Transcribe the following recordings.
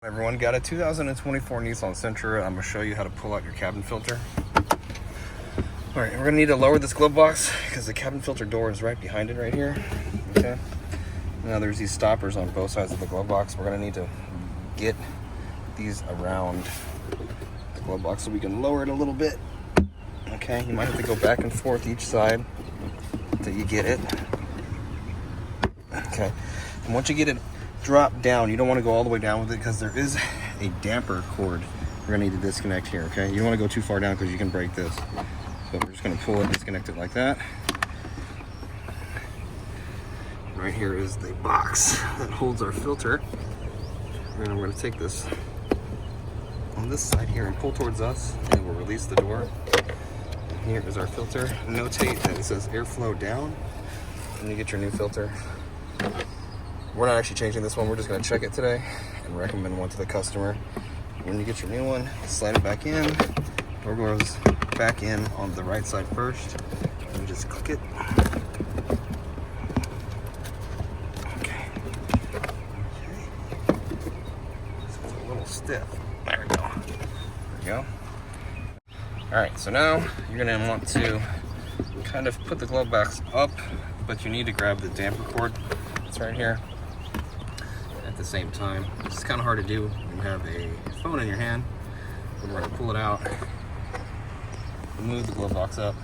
Everyone, got a 2024 Nissan Sentra. I'm going to show you how to pull out your cabin filter. Alright, we're going to need to lower this glove box because the cabin filter door is right behind it right here. Okay. Now there's these stoppers on both sides of the glove box. We're going to need to get these around the glove box so we can lower it a little bit. Okay, you might have to go back and forth each side until you get it. Okay, and once you get it drop down, you don't want to go all the way down with it because there is a damper cord we're gonna need to disconnect here. Okay, you don't want to go too far down because you can break this, so we're just going to pull it, disconnect it like that. Right here is the box that holds our filter, and we're going to take this on this side here and pull towards us, and we'll release the door. Here is our filter. Notate that it says airflow down when you get your new filter. We're not actually changing this one, we're just going to check it today and recommend one to the customer. When you get your new one, slide it back in. Door goes back in on the right side first, and just click it. Okay. So it's a little stiff. There we go. There we go. Alright, so now you're going to want to kind of put the glove box up, but you need to grab the damper cord. It's right here. At the same time, it's kind of hard to do when you have a phone in your hand. We're going to pull it out, move the glove box up.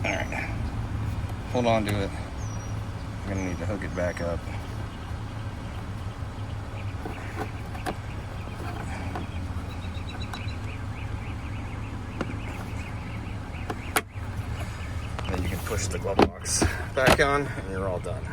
All right, hold on to it. We're going to need to hook it back up. Then you can push the glove box back on, and you're all done.